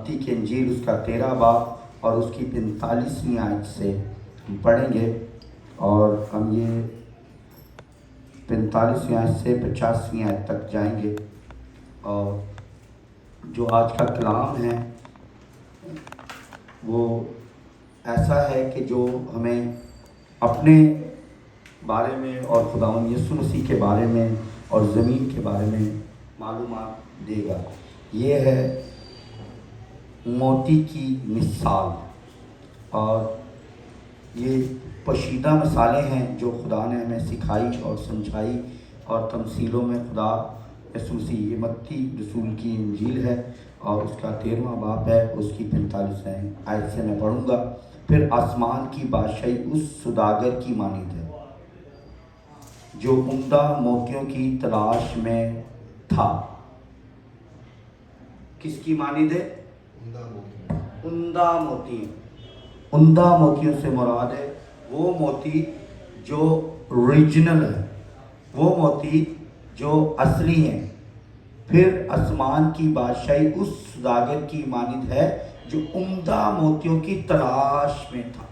متی کی انجیل اس کا 13 باب اور اس کی 45ویں آیت سے ہم پڑھیں گے، اور ہم یہ 45ویں آیت سے 50ویں آیت تک جائیں گے۔ اور جو آج کا کلام ہے وہ ایسا ہے کہ جو ہمیں اپنے بارے میں اور خداوند یسوع مسیح کے بارے میں اور زمین کے بارے میں معلومات دے گا۔ یہ ہے موتی کی مثال، اور یہ پوشیدہ مثالیں ہیں جو خدا نے ہمیں سکھائی اور سمجھائی اور تمثیلوں میں خدا یسوع مسیح، یہ متی رسول کی انجیل ہے اور اس کا 13واں باب ہے، اس کی 45ویں آیت سے میں پڑھوں گا۔ پھر آسمان کی بادشاہی اس سوداگر کی مانند ہے جو عمدہ موتیوں کی تلاش میں تھا۔ کس کی مانند ہے؟ عمدہ موتی۔ عمدہ موتیوں سے مراد ہے وہ موتی جو اوریجنل ہے، وہ موتی جو اصلی ہیں۔ پھر آسمان کی بادشاہی اس سوداگر کی مانند ہے جو عمدہ موتیوں کی تلاش میں تھا۔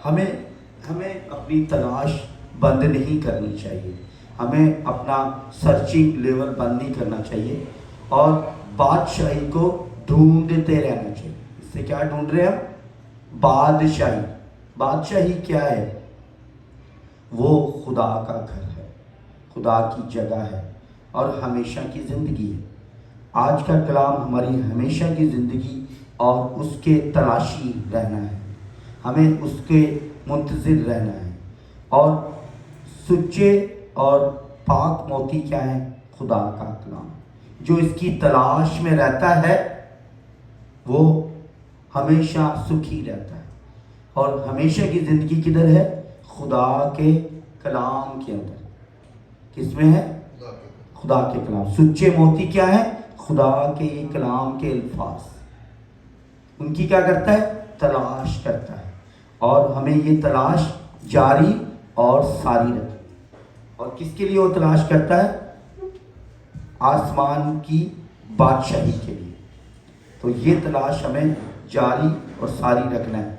ہمیں اپنی تلاش بند نہیں کرنی چاہیے، ہمیں اپنا سرچنگ لیول بند نہیں کرنا چاہیے، اور بادشاہی کو ڈھونڈتے رہنا چاہیے۔ اس سے کیا ڈھونڈ رہے ہیں ہم؟ بادشاہی۔ بادشاہی کیا ہے؟ وہ خدا کا گھر ہے، خدا کی جگہ ہے اور ہمیشہ کی زندگی ہے۔ آج کا کلام ہماری ہمیشہ کی زندگی اور اس کے تلاشی رہنا ہے، ہمیں اس کے منتظر رہنا ہے۔ اور سچے اور پاک موتی کیا ہے؟ خدا کا کلام۔ جو اس کی تلاش میں رہتا ہے وہ ہمیشہ سکھی رہتا ہے، اور ہمیشہ کی زندگی کدھر ہے؟ خدا کے کلام کے اندر۔ کس میں ہے؟ خدا کے کلام۔ سچے موتی کیا ہے؟ خدا کے کلام کے الفاظ، ان کی کیا کرتا ہے؟ تلاش کرتا ہے، اور ہمیں یہ تلاش جاری اور ساری رکھے۔ اور کس کے لیے وہ تلاش کرتا ہے؟ آسمان کی بادشاہی کے لیے۔ تو یہ تلاش ہمیں جاری اور ساری رکھنا ہے۔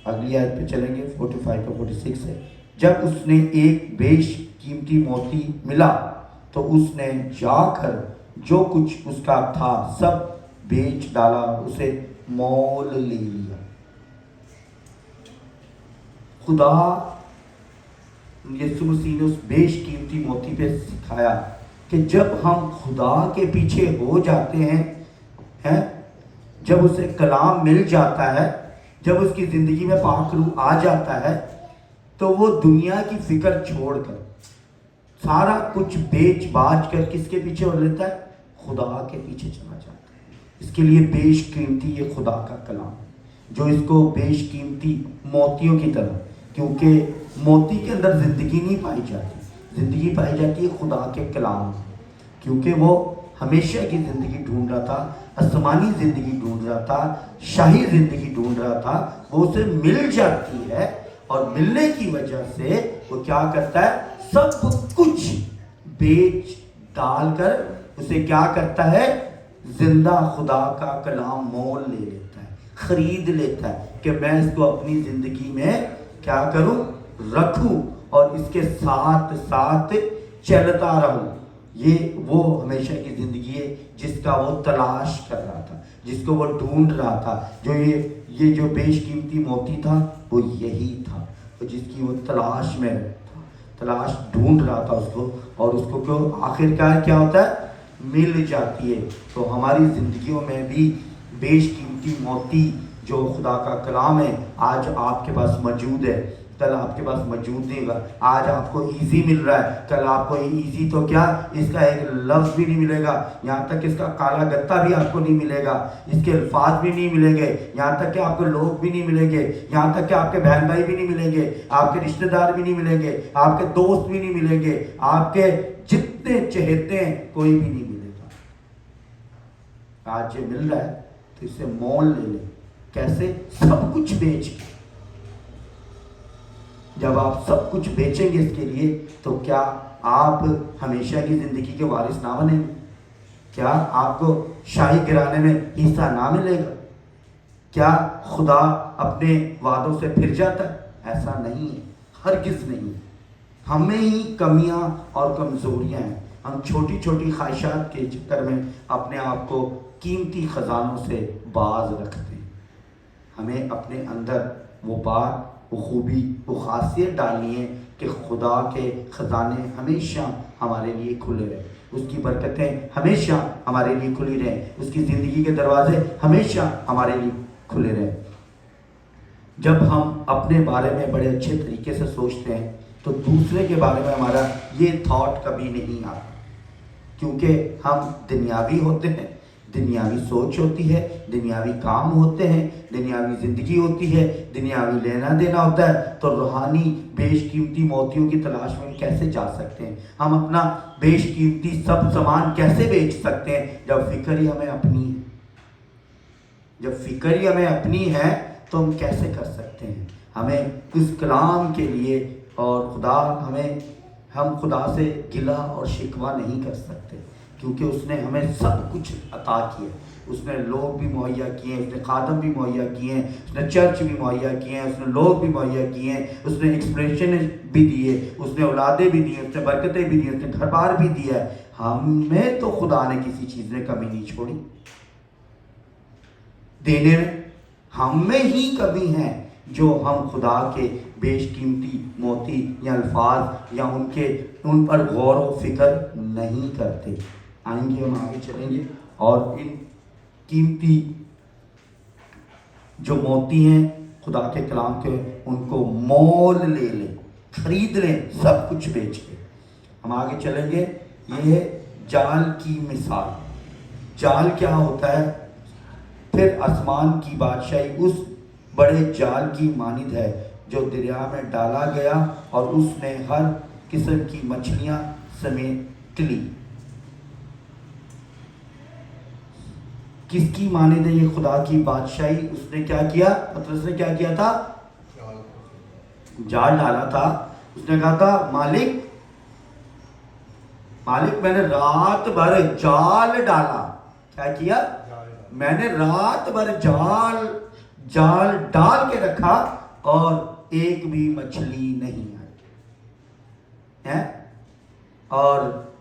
اگلی آیت پہ چلیں گے، 45 اور 46 ہے۔ جب اس نے ایک بیش قیمتی موتی ملا تو اس نے جا کر جو کچھ اس کا تھا سب بیچ ڈالا، اسے مول لے لیا۔ خدا یسوع مسیح نے اس بیش قیمتی موتی پہ سکھایا کہ جب ہم خدا کے پیچھے ہو جاتے ہیں، جب اسے کلام مل جاتا ہے، جب اس کی زندگی میں پاک روح آ جاتا ہے، تو وہ دنیا کی فکر چھوڑ کر سارا کچھ بیچ باچ کر کس کے پیچھے ہو لیتا ہے؟ خدا کے پیچھے چلا جاتا ہے۔ اس کے لیے بیش قیمتی یہ خدا کا کلام ہے، جو اس کو بیش قیمتی موتیوں کی طرح، کیونکہ موتی کے اندر زندگی نہیں پائی جاتی، زندگی پائی جاتی ہے خدا کے کلام، کیونکہ وہ ہمیشہ کی زندگی ڈھونڈ رہا تھا، آسمانی زندگی ڈھونڈ رہا تھا، شاہی زندگی ڈھونڈ رہا تھا۔ وہ اسے مل جاتی ہے، اور ملنے کی وجہ سے وہ کیا کرتا ہے؟ سب کچھ بیچ ڈال کر اسے کیا کرتا ہے؟ زندہ خدا کا کلام مول لے لیتا ہے، خرید لیتا ہے کہ میں اس کو اپنی زندگی میں کیا کروں؟ رکھوں، اور اس کے ساتھ ساتھ چلتا رہوں۔ یہ وہ ہمیشہ کی زندگی ہے جس کا وہ تلاش کر رہا تھا، جس کو وہ ڈھونڈ رہا تھا۔ جو یہ جو بیش قیمتی موتی تھا وہ یہی تھا، جس کی وہ تلاش میں تھا، تلاش ڈھونڈ رہا تھا اس کو، اور اس کو کیوں آخر کیا ہوتا ہے؟ مل جاتی ہے۔ تو ہماری زندگیوں میں بھی بیش قیمتی موتی جو خدا کا کلام ہے آج آپ کے پاس موجود ہے، کل آپ کے پاس موجود نہیں ہوگا۔ آج آپ کو ایزی مل رہا ہے، کل آپ کو ایزی تو کیا، اس کا ایک لفظ بھی نہیں ملے گا، یہاں تک اس کا کالا گتا بھی آپ کو نہیں ملے گا، اس کے الفاظ بھی نہیں ملیں گے، یہاں تک کہ آپ کو لوگ بھی نہیں ملیں گے، یہاں تک کہ آپ کے بہن بھائی بھی نہیں ملیں گے، آپ کے رشتہ دار بھی نہیں ملیں گے، آپ کے دوست بھی نہیں ملیں گے، آپ کے جتنے چہیتے ہیں کوئی بھی نہیں ملے گا۔ آج یہ مل رہا ہے تو اسے مول لے لیں۔ کیسے؟ سب کچھ بیچ کے۔ جب آپ سب کچھ بیچیں گے اس کے لیے، تو کیا آپ ہمیشہ کی زندگی کے وارث نہ بنیں گے؟ کیا آپ کو شاہی گرانے میں حصہ نہ ملے گا؟ کیا خدا اپنے وعدوں سے پھر جاتا ہے؟ ایسا نہیں ہے، ہرگز نہیں۔ ہمیں ہی کمیاں اور کمزوریاں ہیں، ہم چھوٹی چھوٹی خواہشات کے چکر میں اپنے آپ کو قیمتی خزانوں سے باز رکھتے ہیں۔ ہمیں اپنے اندر وہ بات، وہ خوبی، وہ خاصیت ڈالنی ہے کہ خدا کے خزانے ہمیشہ ہمارے لیے کھلے رہیں، اس کی برکتیں ہمیشہ ہمارے لیے کھلی رہیں، اس کی زندگی کے دروازے ہمیشہ ہمارے لیے کھلے رہیں۔ جب ہم اپنے بارے میں بڑے اچھے طریقے سے سوچتے ہیں تو دوسرے کے بارے میں ہمارا یہ تھاٹ کبھی نہیں آتا، کیونکہ ہم دنیاوی ہوتے ہیں، دنیاوی سوچ ہوتی ہے، دنیاوی کام ہوتے ہیں، دنیاوی زندگی ہوتی ہے، دنیاوی لینا دینا ہوتا ہے، تو روحانی بیش قیمتی موتیوں کی تلاش میں کیسے جا سکتے ہیں؟ ہم اپنا بیش قیمتی سب سامان کیسے بیچ سکتے ہیں جب فکر ہی ہمیں اپنی ہے؟ جب فکر ہی ہمیں اپنی ہے تو ہم کیسے کر سکتے ہیں؟ ہمیں اس کلام کے لیے، اور ہم خدا سے گلہ اور شکوہ نہیں کر سکتے، کیونکہ اس نے ہمیں سب کچھ عطا کیا۔ اس نے لوگ بھی مہیا کیے ہیں، اس نے خادم بھی مہیا کیے ہیں، اس نے چرچ بھی مہیا کیے ہیں، اس نے لوگ بھی مہیا کیے ہیں، اس نے ایکسپریشن بھی دیے، اس نے اولادیں بھی دی ہیں، اس نے برکتیں بھی دی ہیں، اس نے گھر بار بھی دیا ہے۔ ہمیں تو خدا نے کسی چیز میں کمی نہیں چھوڑی دینے میں، ہم میں ہی کمی ہے جو ہم خدا کے بیش قیمتی موتی یا الفاظ یا ان پر غور و فکر نہیں کرتے۔ آئیں گے، ہم آگے چلیں گے اور ان قیمتی جو موتی ہیں خدا کے کلام کے، ان کو مول لے لیں، خرید لیں، سب کچھ بیچ کے۔ ہم آگے چلیں گے۔ یہ ہے جال کی مثال۔ جال کیا ہوتا ہے؟ پھر آسمان کی بادشاہی اس بڑے جال کی مانند ہے جو دریا میں ڈالا گیا اور اس نے ہر قسم کی مچھلیاں سمیٹ لی۔ کس کی مانند ہے یہ خدا کی بادشاہی؟ اس نے کیا کیا؟ پطرس نے کیا کیا تھا؟ جال ڈالا تھا۔ اس نے کہا تھا مالک میں نے رات بھر جال ڈالا۔ کیا کیا؟ میں نے رات بھر جال ڈال کے رکھا اور ایک بھی مچھلی نہیں آئی، اور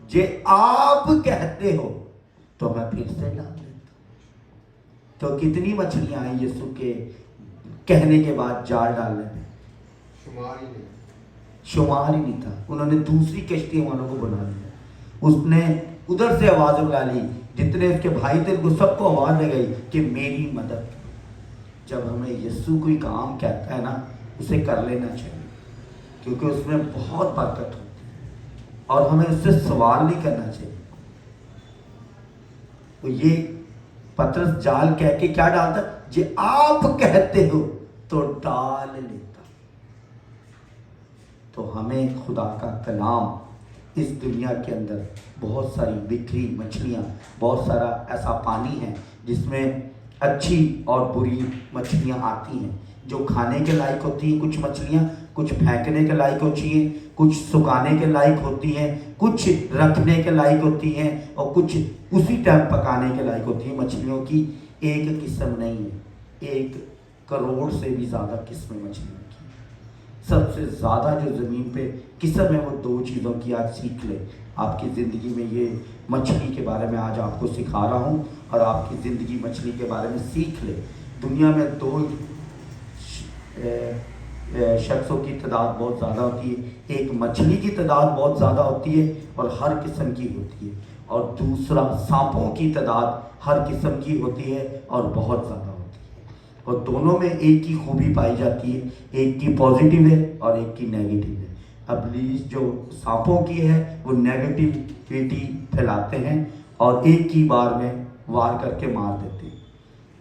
جے آپ کہتے ہو تو میں پھر سے ڈال دیتا۔ تو کتنی مچھلیاں آئیں یسوع کے کہنے کے بعد جال ڈالنے میں؟ شمار ہی نہیں تھا۔ انہوں نے دوسری کشتی والوں کو بنا دیا۔ اس نے ادھر سے آواز بلا لی، جتنے اس کے بھائی تھے وہ سب کو آواز لگائی کہ میری مدد۔ جب ہمیں یسوع کوئی کام کہتا ہے نا، اسے کر لینا چاہیے، کیونکہ اس میں بہت برکت ہوتی ہے اور ہمیں اس سے سوال نہیں کرنا چاہیے۔ تو یہ پطرس جال کہہ کے کیا ڈالتا؟ جے آپ کہتے ہو تو ڈال لیتا۔ تو ہمیں خدا کا کلام، اس دنیا کے اندر بہت ساری بکھری مچھلیاں، بہت سارا ایسا پانی ہے جس میں اچھی اور بری مچھلیاں آتی ہیں، جو کھانے کے لائق ہوتی ہیں کچھ مچھلیاں، کچھ پھینکنے کے لائق ہوتی ہیں، کچھ سکانے کے لائق ہوتی ہیں، کچھ رکھنے کے لائق ہوتی ہیں، اور کچھ اسی ٹائم پکانے کے لائق ہوتی ہیں۔ مچھلیوں کی ایک قسم نہیں ہے، 1 کروڑ سے بھی زیادہ قسمیں مچھلیوں کی۔ سب سے زیادہ جو زمین پہ قسم ہے وہ 2 چیزوں کی، آج سیکھ لیں۔ آپ کی زندگی میں یہ مچھلی کے بارے میں آج آپ کو سکھا رہا ہوں، اور آپ کی زندگی مچھلی کے بارے میں سیکھ لیں۔ دنیا میں 2 شخصوں کی تعداد بہت زیادہ ہوتی ہے، ایک مچھلی کی تعداد بہت زیادہ ہوتی ہے اور ہر قسم کی ہوتی ہے، اور دوسرا سانپوں کی تعداد ہر قسم کی ہوتی ہے اور بہت زیادہ ہوتی ہے، اور دونوں میں ایک کی خوبی پائی جاتی ہے، ایک کی پازیٹیو ہے اور ایک کی نیگیٹو ہے۔ ابلیس جو سانپوں کی ہے وہ نیگیٹیوٹی پھیلاتے ہیں اور ایک کی بار میں وار کر کے مار دیتے ہیں،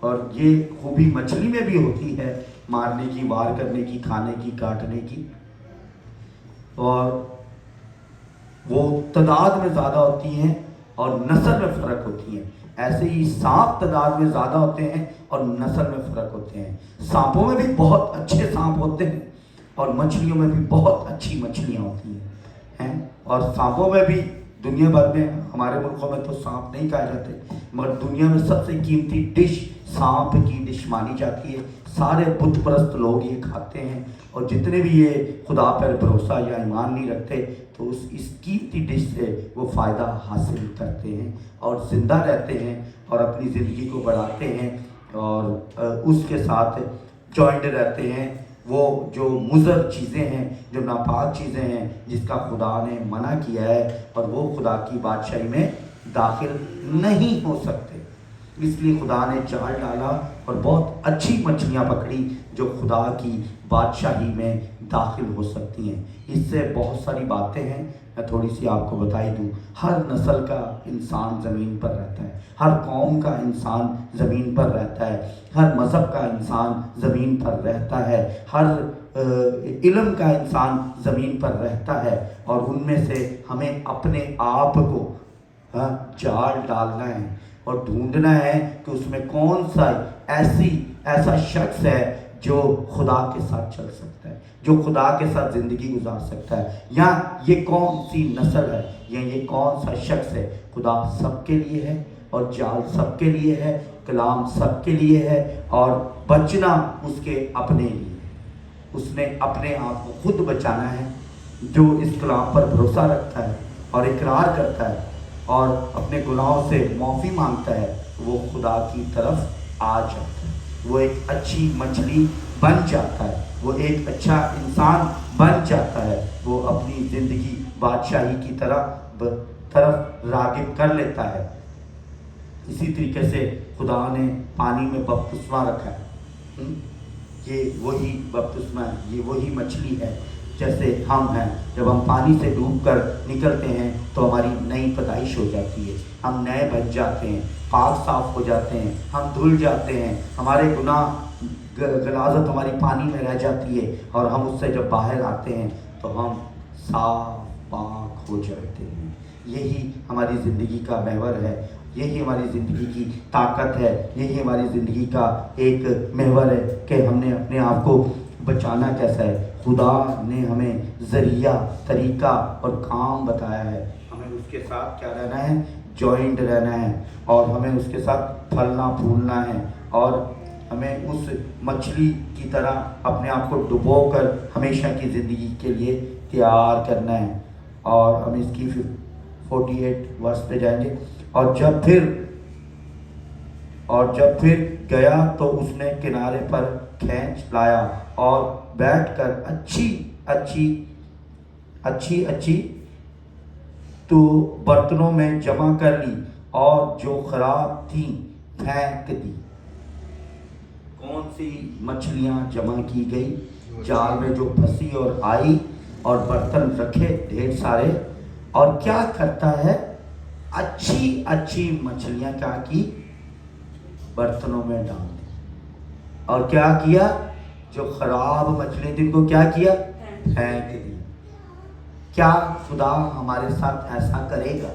اور یہ خوبی مچھلی میں بھی ہوتی ہے، مارنے کی، وار کرنے کی، کھانے کی، کاٹنے کی، اور وہ تعداد میں زیادہ ہوتی ہیں اور نسل میں فرق ہوتی ہیں۔ ایسے ہی سانپ تعداد میں زیادہ ہوتے ہیں اور نسل میں فرق ہوتے ہیں۔ سانپوں میں بھی بہت اچھے سانپ ہوتے ہیں اور مچھلیوں میں بھی بہت اچھی مچھلیاں ہوتی ہیں، اور سانپوں میں بھی دنیا بھر میں ہمارے ملکوں میں تو سانپ نہیں کھائے جاتے، مگر دنیا میں سب سے قیمتی ڈش سانپ کی ڈش مانی جاتی ہے۔ سارے بت پرست لوگ یہ کھاتے ہیں، اور جتنے بھی یہ خدا پر بھروسہ یا ایمان نہیں رکھتے تو اس قیمتی ڈش سے وہ فائدہ حاصل کرتے ہیں اور زندہ رہتے ہیں اور اپنی زندگی کو بڑھاتے ہیں اور اس کے ساتھ جوائنٹ رہتے ہیں۔ وہ جو مضر چیزیں ہیں، جو ناپاک چیزیں ہیں جس کا خدا نے منع کیا ہے، اور وہ خدا کی بادشاہی میں داخل نہیں ہو سکتے، اس لیے خدا نے جال ڈالا اور بہت اچھی مچھلیاں پکڑی جو خدا کی بادشاہی میں داخل ہو سکتی ہیں۔ اس سے بہت ساری باتیں ہیں، میں تھوڑی سی آپ کو بتائی دوں۔ ہر نسل کا انسان زمین پر رہتا ہے، ہر قوم کا انسان زمین پر رہتا ہے، ہر مذہب کا انسان زمین پر رہتا ہے، ہر علم کا انسان زمین پر رہتا ہے، اور ان میں سے ہمیں اپنے آپ کو جال ڈالنا ہے اور ڈھونڈنا ہے کہ اس میں کون سا ایسا شخص ہے جو خدا کے ساتھ چل سکتا ہے، جو خدا کے ساتھ زندگی گزار سکتا ہے، یا یہ کون سی نسل ہے، یا یہ کون سا شخص ہے۔ خدا سب کے لیے ہے اور جال سب کے لیے ہے، کلام سب کے لیے ہے، اور بچنا اس کے اپنے لیے۔ اس نے اپنے آپ کو خود بچانا ہے۔ جو اس کلام پر بھروسہ رکھتا ہے اور اقرار کرتا ہے اور اپنے گناہوں سے معافی مانگتا ہے، وہ خدا کی طرف آ جاتا ہے، وہ ایک اچھی مچھلی بن جاتا ہے، وہ ایک اچھا انسان بن جاتا ہے، وہ اپنی زندگی بادشاہی کی طرف راغب کر لیتا ہے۔ اسی طریقے سے خدا نے پانی میں بپتسمہ رکھا ہے، یہ وہی بپتسمہ ہے، یہ وہی مچھلی ہے۔ جیسے ہم ہیں، جب ہم پانی سے ڈوب کر نکلتے ہیں تو ہماری نئی پیدائش ہو جاتی ہے، ہم نئے بن جاتے ہیں، پاک صاف ہو جاتے ہیں، ہم دھل جاتے ہیں، ہمارے گناہ غلاظت ہماری پانی میں رہ جاتی ہے، اور ہم اس سے جب باہر آتے ہیں تو ہم صاف پاک ہو جاتے ہیں۔ یہی ہماری زندگی کا محور ہے، یہی ہماری زندگی کی طاقت ہے، یہی ہماری زندگی کا ایک محور ہے کہ ہم نے اپنے آپ کو بچانا کیسا ہے۔ خدا نے ہمیں ذریعہ، طریقہ اور کام بتایا ہے، ہمیں اس کے ساتھ کیا رہنا ہے، جوائنٹ رہنا ہے، اور ہمیں اس کے ساتھ پھلنا پھولنا ہے، اور ہمیں اس مچھلی کی طرح اپنے آپ کو ڈبو کر ہمیشہ کی زندگی کے لیے تیار کرنا ہے۔ اور ہم اس کی 48 ورس پہ جائیں گے۔ اور جب پھر گیا تو اس نے کنارے پر کھینچ لایا اور بیٹھ کر اچھی تو برتنوں میں جمع کر لی، اور جو خراب تھیں پھینک دی۔ کون سی مچھلیاں جمع کی گئی؟ جال میں جو پھنسی اور آئی، اور برتن رکھے ڈھیر سارے، اور کیا کرتا ہے، اچھی مچھلیاں کیا کی، برتنوں میں ڈال دی، اور کیا کیا، جو خراب مچھلی تھی ان کو کیا کیا، پھینک دی۔ کیا خدا ہمارے ساتھ ایسا کرے گا؟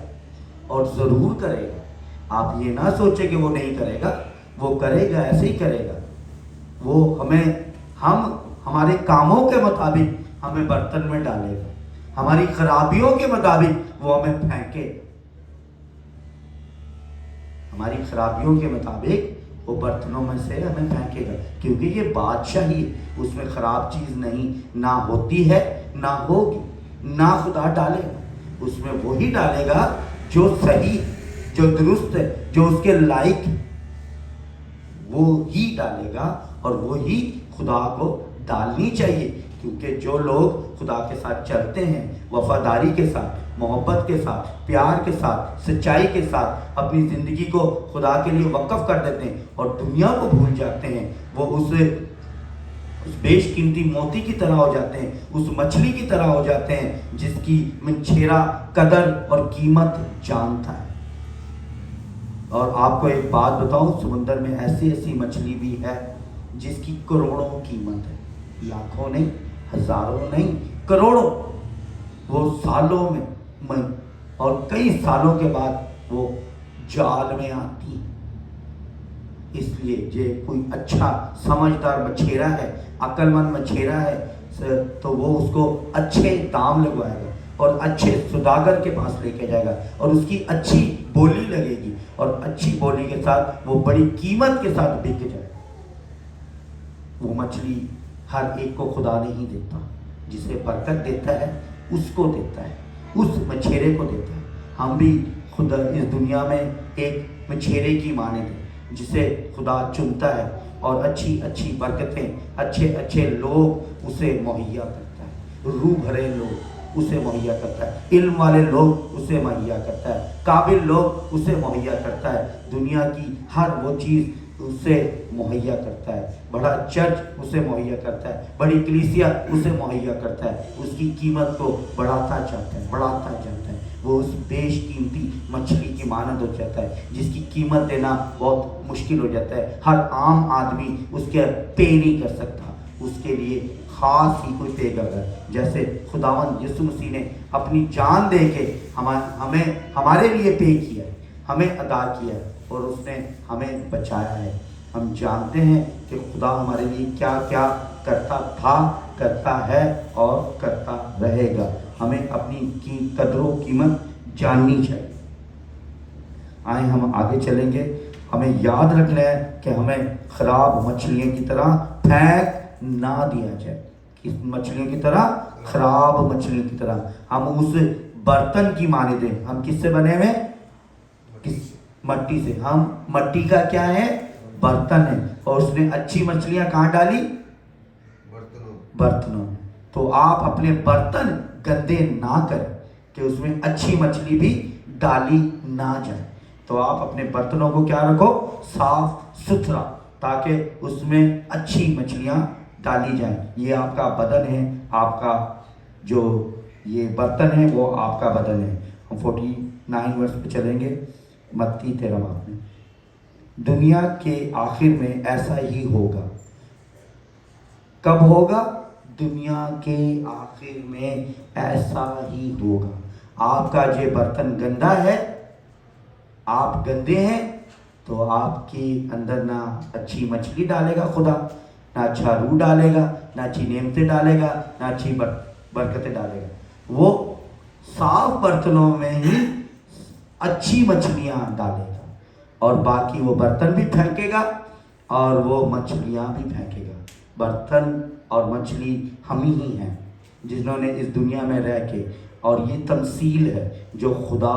اور ضرور کرے گا۔ آپ یہ نہ سوچیں کہ وہ نہیں کرے گا، وہ کرے گا، ایسے ہی کرے گا۔ وہ ہمارے کاموں کے مطابق ہمیں برتن میں ڈالے گا، ہماری خرابیوں کے مطابق وہ ہمیں پھینکے، ہماری خرابیوں کے مطابق وہ برتنوں میں سے ہمیں پھینکے گا، کیونکہ یہ بادشاہی ہے، اس میں خراب چیز نہیں، نہ ہوتی ہے نہ ہوگی، نہ خدا ڈالے گا، اس میں وہی ڈالے گا جو صحیح، جو درست ہے، جو اس کے لائق، وہی ڈالے گا، اور وہی خدا کو ڈالنی چاہیے۔ کیونکہ جو لوگ خدا کے ساتھ چلتے ہیں، وفاداری کے ساتھ، محبت کے ساتھ، پیار کے ساتھ، سچائی کے ساتھ اپنی زندگی کو خدا کے لیے وقف کر دیتے ہیں اور دنیا کو بھول جاتے ہیں، وہ اس بیش قیمتی موتی کی طرح ہو جاتے ہیں، اس مچھلی کی طرح ہو جاتے ہیں جس کی منچھیرا قدر اور قیمت جانتا ہے۔ اور آپ کو ایک بات بتاؤں، سمندر میں ایسی مچھلی بھی ہے جس کی کروڑوں قیمت ہے، لاکھوں نہیں، ہزاروں نہیں، کروڑوں۔ وہ سالوں میں اور کئی سالوں کے بعد وہ جال میں آتی ہیں۔ اس لیے جو کوئی اچھا سمجھدار مچھیرا ہے، عقل مند مچھیرا ہے، تو وہ اس کو اچھے دام لگوائے گا، اور اچھے سوداگر کے پاس لے کے جائے گا اور اس کی اچھی بولی لگے گی اور اچھی بولی کے ساتھ وہ بڑی قیمت کے ساتھ بک جائے گا۔ وہ مچھلی ہر ایک کو خدا نہیں دیتا، جسے برکت دیتا ہے اس کو دیتا ہے، اس مچھیرے کو دیتا ہے۔ ہم بھی خدا اس دنیا میں ایک مچھیرے کی مانند ہیں جسے خدا چنتا ہے اور اچھی اچھی برکتیں، اچھے اچھے لوگ اسے مہیا کرتا ہے، روح بھرے لوگ اسے مہیا کرتا ہے، علم والے لوگ اسے مہیا کرتا ہے، قابل لوگ اسے مہیا کرتا ہے، دنیا کی ہر وہ چیز اسے مہیا کرتا ہے، بڑا چرچ اسے مہیا کرتا ہے، بڑی کلیسیا اسے مہیا کرتا ہے، اس کی قیمت کو بڑھاتا جاتا ہے، بڑھاتا جاتا ہے، وہ اس بیش قیمتی مچھلی کی مانند ہو جاتا ہے جس کی قیمت دینا بہت مشکل ہو جاتا ہے، ہر عام آدمی اس کے پے نہیں کر سکتا، اس کے لیے خاص ہی کوئی پے کر رہا ہے۔ جیسے خداوند یسوع مسیح نے اپنی جان دے کے ہمیں ہمارے لیے پے کیا ہے، ہمیں ادا کیا ہے اور اس نے ہمیں بچایا ہے۔ ہم جانتے ہیں کہ خدا ہمارے لیے کیا کیا کرتا تھا، کرتا ہے اور کرتا رہے گا۔ ہمیں اپنی قدر و قیمت جاننی چاہیے۔ آئیں ہم آگے چلیں گے۔ ہمیں یاد رکھنا ہے کہ ہمیں خراب مچھلیوں کی طرح پھینک نہ دیا جائے، کس مچھلیوں کی طرح؟ خراب مچھلیوں کی طرح۔ ہم اس برتن کی مانند ہیں۔ ہم کس سے بنے ہوئے؟ مٹی سے۔ ہم مٹی کا کیا ہے؟ برتن ہے۔ اور اس نے اچھی مچھلیاں کہاں ڈالی؟ برتنوں میں۔ تو آپ اپنے برتن گندے نہ کریں کہ اس میں اچھی مچھلی بھی ڈالی نہ جائے۔ تو آپ اپنے برتنوں کو کیا رکھو؟ صاف ستھرا، تاکہ اس میں اچھی مچھلیاں ڈالی جائیں۔ یہ آپ کا بدن ہے، آپ کا جو یہ برتن ہے وہ آپ کا بدن ہے۔ ہم 49 ورس پہ چلیں گے، متی 13 باب میں۔ دنیا کے آخر میں ایسا ہی ہوگا۔ کب ہوگا؟ دنیا کے آخر میں ایسا ہی ہوگا۔ آپ کا جو برتن گندا ہے، آپ گندے ہیں، تو آپ کے اندر نہ اچھی مچھلی ڈالے گا خدا، نہ اچھا روح ڈالے گا، نہ اچھی نعمتیں ڈالے گا، نہ اچھی برکتیں ڈالے گا۔ وہ صاف برتنوں میں ہی اچھی مچھلیاں ڈالے گا اور باقی وہ برتن بھی پھینکے گا اور وہ مچھلیاں بھی پھینکے گا۔ برتن اور مچھلی ہم ہی ہیں جنہوں نے اس دنیا میں رہ کے، اور یہ تمثیل ہے جو خدا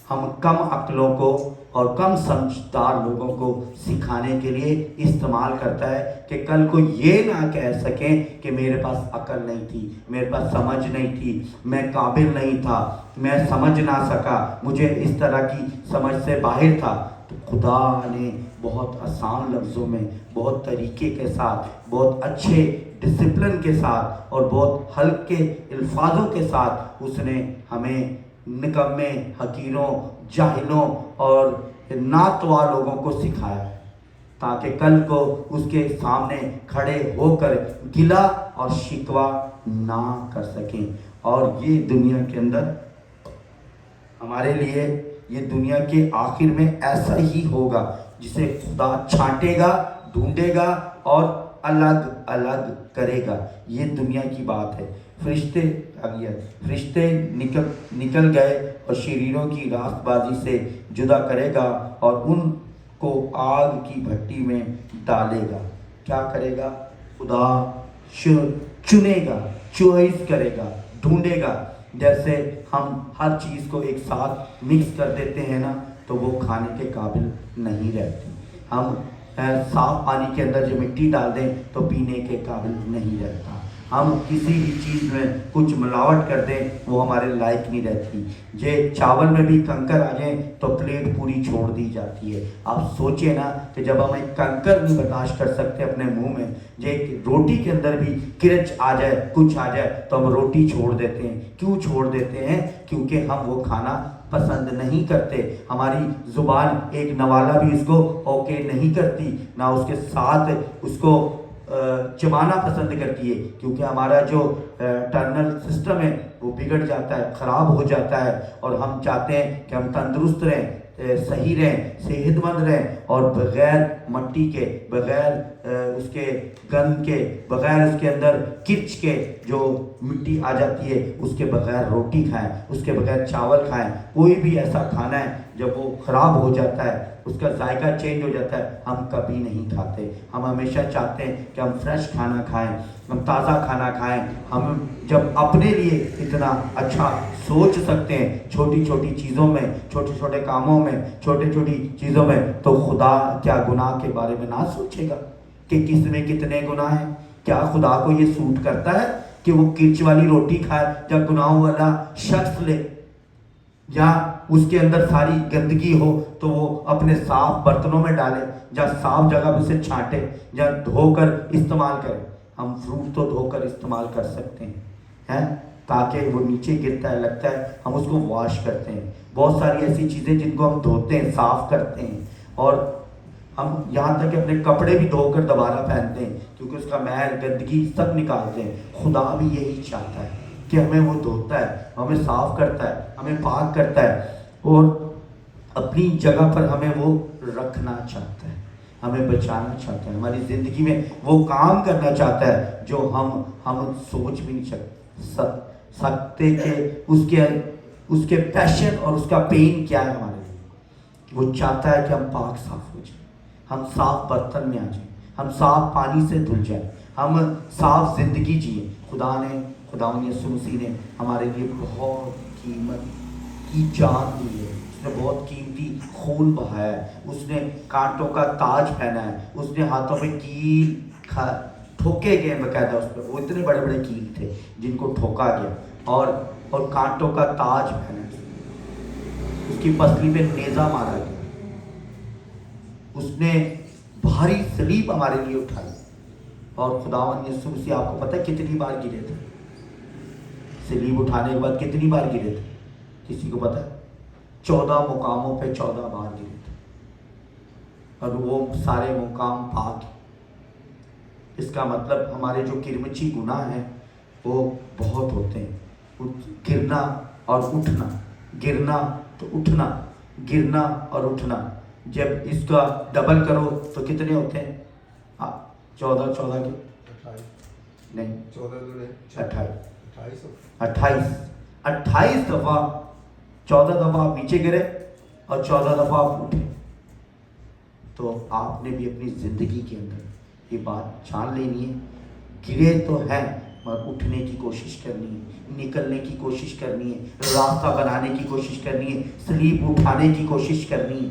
ہم کم عقلوں کو اور کم سمجھدار لوگوں کو سکھانے کے لیے استعمال کرتا ہے کہ کل کو یہ نہ کہہ سکیں کہ میرے پاس عقل نہیں تھی، میرے پاس سمجھ نہیں تھی، میں قابل نہیں تھا، میں سمجھ نہ سکا، مجھے اس طرح کی سمجھ سے باہر تھا۔ تو خدا نے بہت آسان لفظوں میں، بہت طریقے کے ساتھ، بہت اچھے ڈسپلن کے ساتھ اور بہت ہلکے الفاظوں کے ساتھ اس نے ہمیں نکمے، حقیروں، جاہلوں اور ناتوا لوگوں کو سکھایا ہے، تاکہ کل کو اس کے سامنے کھڑے ہو کر گلہ اور شکوہ نہ کر سکیں۔ اور یہ دنیا کے اندر ہمارے لیے، یہ دنیا کے آخر میں ایسا ہی ہوگا جسے خدا چھانٹے گا، ڈھونڈے گا اور الگ الگ کرے گا۔ یہ دنیا کی بات ہے۔ فرشتے نکل گئے اور شریروں کی راست بازی سے جدا کرے گا اور ان کو آگ کی بھٹی میں ڈالے گا۔ کیا کرے گا؟ خدا چنے گا، چوائس کرے گا، ڈھونڈے گا۔ جیسے ہم ہر چیز کو ایک ساتھ مکس کر دیتے ہیں نا، تو وہ کھانے کے قابل نہیں رہتی۔ ہم صاف پانی کے اندر جو مٹی ڈال دیں تو پینے کے قابل نہیں رہتا۔ ہم کسی بھی چیز میں کچھ ملاوٹ کر دیں وہ ہمارے لائق نہیں رہتی۔ چاول میں بھی کنکر آ جائیں تو پلیٹ پوری چھوڑ دی جاتی ہے۔ آپ سوچیں نا کہ جب ہم ایک کنکر نہیں برداشت کر سکتے اپنے منہ میں، روٹی کے اندر بھی کرچ آ جائے، کچھ آ جائے تو ہم روٹی چھوڑ دیتے ہیں۔ کیوں چھوڑ دیتے ہیں؟ کیونکہ ہم وہ کھانا پسند نہیں کرتے۔ ہماری زبان ایک نوالا بھی اس کو اوکے نہیں کرتی، نہ اس کے ساتھ اس کو چبانا پسند کرتی ہے، کیونکہ ہمارا جو ٹرنل سسٹم ہے وہ بگڑ جاتا ہے، خراب ہو جاتا ہے، اور ہم چاہتے ہیں کہ ہم تندرست رہیں، صحیح رہیں، صحت مند رہیں، اور بغیر مٹی کے، بغیر اس کے گند کے، بغیر اس کے اندر کرچ کے جو مٹی آ جاتی ہے اس کے بغیر روٹی کھائیں، اس کے بغیر چاول کھائیں۔ کوئی بھی ایسا کھانا ہے جب وہ خراب ہو جاتا ہے، اس کا ذائقہ چینج ہو جاتا ہے، ہم کبھی نہیں کھاتے۔ ہم ہمیشہ چاہتے ہیں کہ ہم فریش کھانا کھائیں، ہم تازہ کھانا کھائیں۔ ہم جب اپنے لیے اتنا اچھا سوچ سکتے ہیں چھوٹی چھوٹی چیزوں میں، چھوٹے چھوٹے کاموں میں، چھوٹی چھوٹی چیزوں میں، تو خدا کیا گناہ کے بارے میں نہ سوچے گا کہ کس میں کتنے گناہ ہیں؟ کیا خدا کو یہ سوٹ کرتا ہے کہ وہ کرچ والی روٹی کھائے یا گناہوں والا شخص لے، یا اس کے اندر ساری گندگی ہو تو وہ اپنے صاف برتنوں میں ڈالے، یا صاف جگہ پہ اسے چھانٹے، یا دھو کر استعمال کرے؟ ہم فروٹ تو دھو کر استعمال کر سکتے ہیں تاکہ وہ نیچے گرتا ہے، لگتا ہے، ہم اس کو واش کرتے ہیں۔ بہت ساری ایسی چیزیں جن کو ہم دھوتے ہیں، صاف کرتے ہیں، اور ہم یہاں تک کہ اپنے کپڑے بھی دھو کر دوبارہ پہنتے ہیں کیونکہ اس کا میل گندگی سب نکالتے ہیں۔ خدا بھی یہی چاہتا ہے کہ ہمیں وہ دھوتا ہے، ہمیں صاف کرتا ہے، ہمیں پاک کرتا ہے، اور اپنی جگہ پر ہمیں وہ رکھنا چاہتا ہے، ہمیں بچانا چاہتا ہے، ہماری زندگی میں وہ کام کرنا چاہتا ہے جو ہم سوچ بھی نہیں سکتے کہ اس کے پیشن اور اس کا پین کیا ہے ہمارے لیے۔ وہ چاہتا ہے کہ ہم پاک صاف ہو جائیں، ہم صاف برتن میں آ جائیں، ہم صاف پانی سے دھل جائیں، ہم صاف زندگی جئیں۔ خداوند یسوع مسیح نے ہمارے لیے بہت قیمت کی جان دی ہے، اس نے بہت قیمتی خون بہایا ہے، اس نے کانٹوں کا تاج پہنا ہے، اس نے ہاتھوں میں کیل ٹھوکے گئے باقاعدہ اس پہ، وہ اتنے بڑے بڑے کیل تھے جن کو ٹھوکا گیا، اور کانٹوں کا تاج پہنا ہے، اس کی پسلی پہ نیزہ مارا گیا، اس نے بھاری صلیب ہمارے لیے اٹھائی۔ اور خداوند یسوع مسیح آپ کو پتہ ہے کتنی بار گرے تھے؟ صلیب اٹھانے کے بعد کتنی بار گرے تھے؟ کسی کو پتہ ہے؟ 14 مقاموں پہ 14 بار گرے تھے، اور وہ سارے مقام پاک ہیں۔ اس کا مطلب ہمارے جو کرمچی گناہ ہیں وہ بہت ہوتے ہیں، گرنا اور اٹھنا، گرنا تو اٹھنا، گرنا اور اٹھنا، جب اس کا ڈبل کرو تو کتنے ہوتے ہیں؟ 14 کے نہیں 28 دفعہ، 14 دفعہ آپ نیچے گرے اور 14 دفعہ آپ اٹھے۔ تو آپ نے بھی اپنی زندگی کے اندر یہ بات جان لینی ہے، گرے تو ہیں مگر اٹھنے کی کوشش کرنی ہے، نکلنے کی کوشش کرنی ہے، راستہ بنانے کی کوشش کرنی ہے، صلیب اٹھانے کی کوشش کرنی ہے،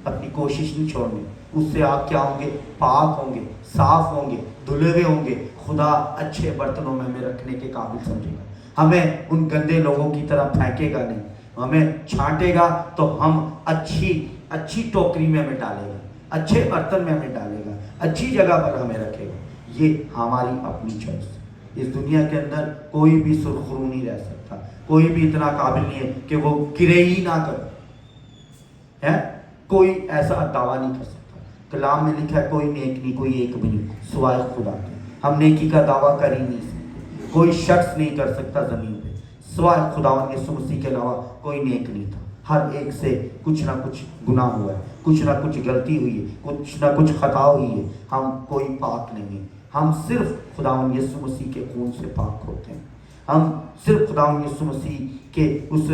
اپنی کوشش نہیں چھوڑنی۔ اس سے آپ کیا ہوں گے؟ پاک ہوں گے، صاف ہوں گے، دھلے ہوئے ہوں گے، خدا اچھے برتنوں میں ہمیں رکھنے کے قابل سمجھے گا، ہمیں ان گندے لوگوں کی طرح پھینکے گا نہیں، ہمیں چھانٹے گا تو ہم اچھی ٹوکری میں ہمیں ڈالے گا، اچھے برتن میں ہمیں ڈالے گا، اچھی جگہ پر ہمیں رکھے گا۔ یہ ہماری اپنی چوائس ہے۔ اس دنیا کے اندر کوئی بھی سرخرو نہیں رہ سکتا، کوئی بھی اتنا قابل نہیں ہے کہ وہ گرے ہی نہ کرے، کوئی ایسا دعویٰ نہیں کر سکتا۔ کلام میں لکھا ہے کوئی نیک نہیں، کوئی ایک بھی نہیں سوائے خدا کے۔ ہم نیکی کا دعویٰ کر ہی نہیں سکتے، کوئی شخص نہیں کر سکتا زمین پہ سوائے خداوند یسوع مسیح کے علاوہ کوئی نیک نہیں تھا۔ ہر ایک سے کچھ نہ کچھ گناہ ہوا ہے، کچھ نہ کچھ غلطی ہوئی ہے، کچھ نہ کچھ خطا ہوئی ہے، ہم کوئی پاک نہیں ہیں۔ ہم صرف خداوند یسوع مسیح کے خون سے پاک ہوتے ہیں، ہم صرف خداوند یسوع مسیح کے اس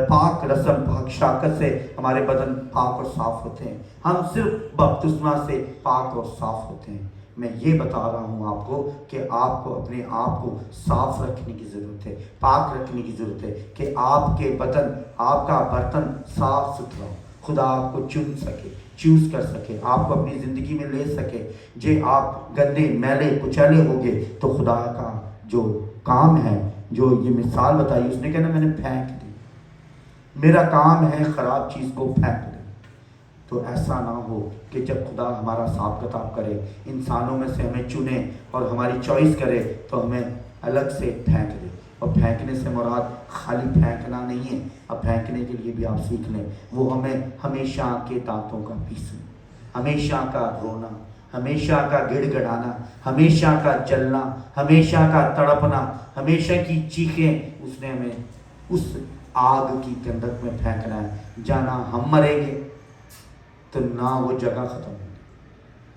پاک رسم پاک شاکت سے ہمارے بدن پاک اور صاف ہوتے ہیں، ہم صرف بپتسمہ سے پاک اور صاف ہوتے ہیں۔ میں یہ بتا رہا ہوں آپ کو کہ آپ کو اپنے آپ کو صاف رکھنے کی ضرورت ہے، پاک رکھنے کی ضرورت ہے کہ آپ کے بدن، آپ کا برتن صاف ستھرا ہو، خدا آپ کو چن سکے، چوز کر سکے، آپ کو اپنی زندگی میں لے سکے۔ جے آپ گندے میلے کچیلے ہو گے تو خدا کا جو کام ہے، جو یہ مثال بتائی، اس نے کہنا میں نے پھینک دی، میرا کام ہے خراب چیز کو پھینک دے۔ تو ایسا نہ ہو کہ جب خدا ہمارا حساب کتاب کرے، انسانوں میں سے ہمیں چنے اور ہماری چوائس کرے تو ہمیں الگ سے پھینک دے۔ اور پھینکنے سے مراد خالی پھینکنا نہیں ہے، اب پھینکنے کے لیے بھی آپ سیکھ لیں، وہ ہمیں ہمیشہ کے دانتوں کا پیسنا، ہمیشہ کا رونا، ہمیشہ کا گڑ گڑانا، ہمیشہ کا جلنا، ہمیشہ کا تڑپنا، ہمیشہ کی چیخیں، اس نے ہمیں اس آگ کی گندک میں پھینکنا ہے جانا ہم مریں گے تو نہ وہ جگہ ختم ہوگی،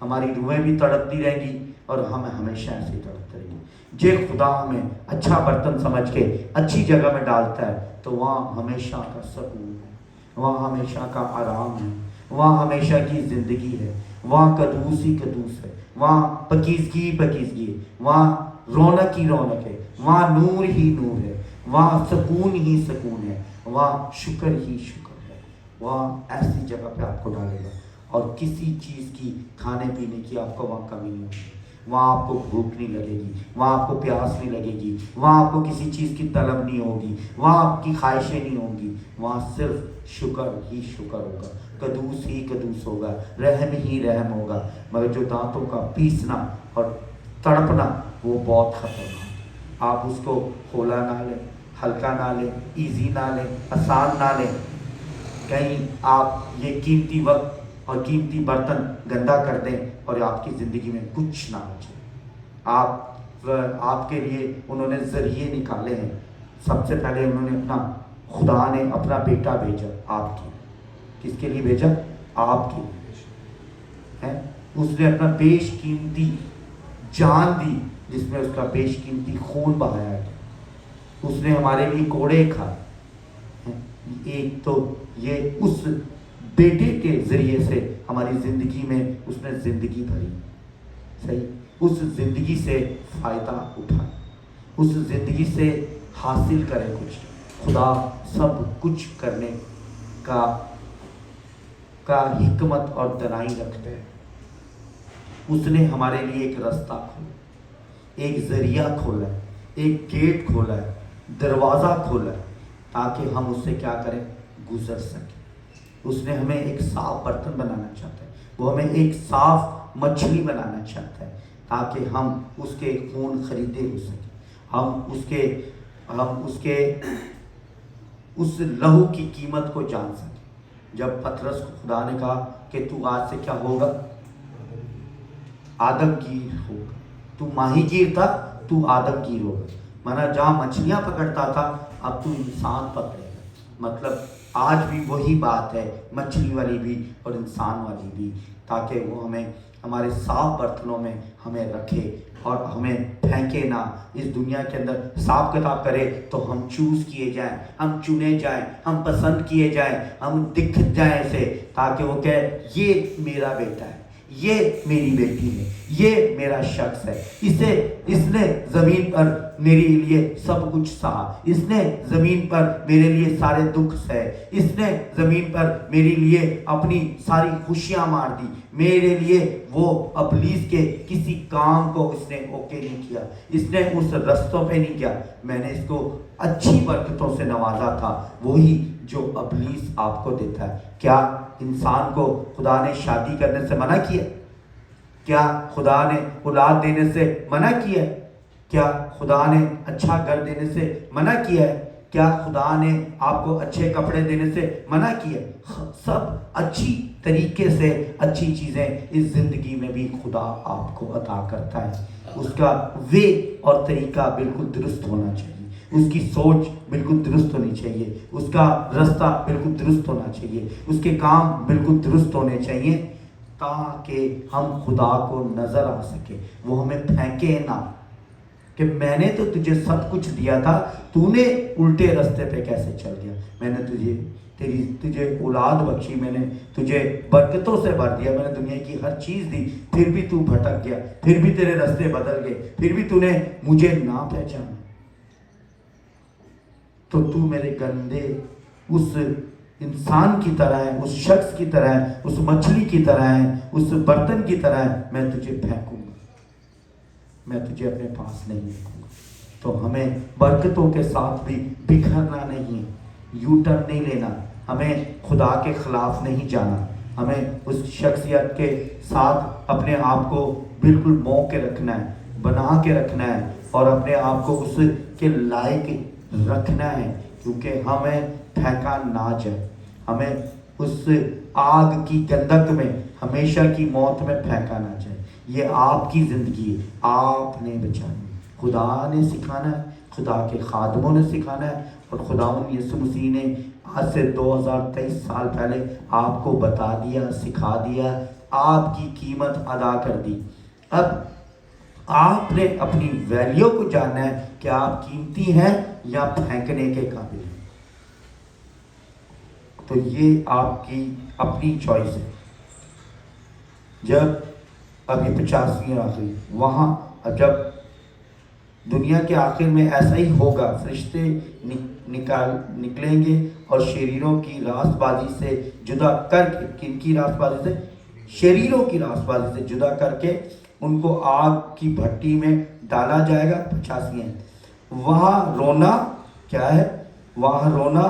ہماری روحیں بھی تڑپتی رہیں گی اور ہم ہمیشہ ایسے ہی تڑپتے رہیں گے۔ جے خدا ہمیں اچھا برتن سمجھ کے اچھی جگہ میں ڈالتا ہے تو وہاں ہمیشہ کا سکون ہے، وہاں ہمیشہ کا آرام ہے، وہاں ہمیشہ کی زندگی ہے، وہاں قدوس ہی قدوس ہے، وہاں پاکیزگی ہی پاکیزگی ہے، وہاں رونق ہی رونق ہے، وہاں نور ہی نور ہے، وہاں سکون ہی سکون ہے، وہاں شکر ہی شکر ہے۔ وہاں ایسی جگہ پہ آپ کو ڈالے گا اور کسی چیز کی کھانے پینے کی آپ کو وہاں کمی نہیں ہوگی، وہاں آپ کو بھوک نہیں لگے گی، وہاں آپ کو پیاس نہیں لگے گی، وہاں آپ کو کسی چیز کی طلب نہیں ہوگی، وہاں آپ کی خواہشیں نہیں ہوں گی، وہاں صرف شکر ہی شکر ہوگا، قدوس ہی قدوس ہوگا، رحم ہی رحم ہوگا۔ مگر جو دانتوں کا پیسنا اور تڑپنا وہ بہت خطرناک ہے۔ آپ اس کو کھولا نہ لیں، ہلکا نہ لیں، ایزی نہ لیں، آسان نہ لیں۔ کہیں آپ یہ قیمتی وقت اور قیمتی برتن گندا کر دیں اور آپ کی زندگی میں کچھ نہ بچے۔ آپ کے لیے انہوں نے ذریعے نکالے ہیں، سب سے پہلے انہوں نے خدا نے اپنا بیٹا بھیجا آپ کی، کس کے لیے بھیجا؟ آپ کے لیے ہے۔ اس نے اپنا بیش قیمتی جان دی، جس میں اس کا بیش قیمتی خون بہایا ہے، اس نے ہمارے لیے کوڑے کھائے۔ ایک تو یہ اس بیٹے کے ذریعے سے ہماری زندگی میں اس نے زندگی بھری، صحیح، اس زندگی سے فائدہ اٹھائے، اس زندگی سے حاصل کرے کچھ۔ خدا سب کچھ کرنے کا حکمت اور دانائی رکھتے ہیں۔ اس نے ہمارے لیے ایک رستہ کھولا، ایک ذریعہ کھولا ہے، ایک گیٹ کھولا ہے، دروازہ کھولا ہے، تاکہ ہم اس سے کیا کریں؟ گزر سکیں۔ اس نے ہمیں ایک صاف برتن بنانا چاہتا ہے، وہ ہمیں ایک صاف مچھلی بنانا چاہتا ہے، تاکہ ہم اس کے خون خریدے ہو سکیں، ہم اس کے اس لہو کی قیمت کو جان سکیں۔ جب پطرس کو خدا نے کہا کہ تو آج سے کیا ہوگا؟ آدم گیر ہوگا، تو ماہی گیر تھا، تو آدم گیر ہوگا، مانا جہاں مچھلیاں پکڑتا تھا اب تو انسان پکڑے گا۔ مطلب آج بھی وہی بات ہے، مچھلی والی بھی اور انسان والی بھی، تاکہ وہ ہمیں ہمارے صاف برتنوں میں ہمیں رکھے اور ہمیں پھینکے نہ۔ اس دنیا کے اندر حساب کتاب کرے تو ہم چوز کیے جائیں، ہم چنے جائیں، ہم پسند کیے جائیں، ہم دکھ جائیں اسے، تاکہ وہ کہے یہ میرا بیٹا ہے، یہ میری بیٹی ہے، یہ میرا شخص ہے، اس نے زمین پر میرے لیے سب کچھ سہا، اس نے زمین پر میرے لیے سارے دکھ سہے، اس نے زمین پر میرے لیے اپنی ساری خوشیاں مار دی، میرے لیے وہ ابلیس کے کسی کام کو اس نے اوکے نہیں کیا، اس نے اس رستوں پہ نہیں کیا۔ میں نے اس کو اچھی برکتوں سے نوازا تھا، وہی جو ابلیس آپ کو دیتا ہے۔ کیا انسان کو خدا نے شادی کرنے سے منع کیا؟ کیا خدا نے اولاد دینے سے منع کیا ہے؟ کیا خدا نے اچھا گھر دینے سے منع کیا ہے؟ کیا خدا نے آپ کو اچھے کپڑے دینے سے منع کیا؟ سب اچھی طریقے سے اچھی چیزیں اس زندگی میں بھی خدا آپ کو عطا کرتا ہے۔ اس کا وے اور طریقہ بالکل درست ہونا چاہیے، اس کی سوچ بالکل درست ہونی چاہیے، اس کا رستہ بالکل درست ہونا چاہیے، اس کے کام بالکل درست ہونے چاہیے، تاکہ ہم خدا کو نظر آ سکے، وہ ہمیں پھینکے نہ کہ میں نے تو تجھے سب کچھ دیا تھا، تو نے الٹے رستے پہ کیسے چل گیا، میں نے تجھے اولاد بخشی، میں نے تجھے برکتوں سے بھر دیا، میں نے دنیا کی ہر چیز دی، پھر بھی تو بھٹک گیا، پھر بھی تیرے رستے بدل گئے، پھر بھی تو نے مجھے نہ پہچانا، تو میرے گندے اس انسان کی طرح ہے، اس شخص کی طرح ہے، اس مچھلی کی طرح ہے، اس برتن کی طرح ہے، میں تجھے پھینکوں گا، میں تجھے اپنے پاس نہیں رکھوں گا۔ تو ہمیں برکتوں کے ساتھ بھی بکھرنا نہیں ہے، یو ٹرن نہیں لینا، ہمیں خدا کے خلاف نہیں جانا، ہمیں اس شخصیت کے ساتھ اپنے آپ کو بالکل مو کے رکھنا ہے، بنا کے رکھنا ہے، اور اپنے آپ کو اس کے لائق رکھنا ہے، کیونکہ ہمیں پھینکا نہ جائے، ہمیں اس آگ کی گندک میں ہمیشہ کی موت میں پھینکا نہ جائے۔ یہ آپ کی زندگی ہے، آپ نے بچانی ہے، خدا نے سکھانا ہے، خدا کے خادموں نے سکھانا ہے، اور خداوند یسوع مسیح نے آج سے 2023 سال پہلے آپ کو بتا دیا، سکھا دیا، آپ کی قیمت ادا کر دی۔ اب آپ نے اپنی ویلیو کو جاننا ہے کہ آپ قیمتی ہیں یا پھینکنے کے قابل ہیں۔ تو یہ آپ کی اپنی چوائس ہے۔ جب ابھی 85 آخری وہاں، جب دنیا کے آخر میں ایسا ہی ہوگا، فرشتے نکلیں گے اور شریروں کی راست بازی سے جدا کر کے، کن کی راست بازی سے؟ شریروں کی راست بازی سے جدا کر کے ان کو آگ کی بھٹی میں ڈالا جائے گا۔ 85 ہیں۔ وہاں رونا کیا ہے؟ وہاں رونا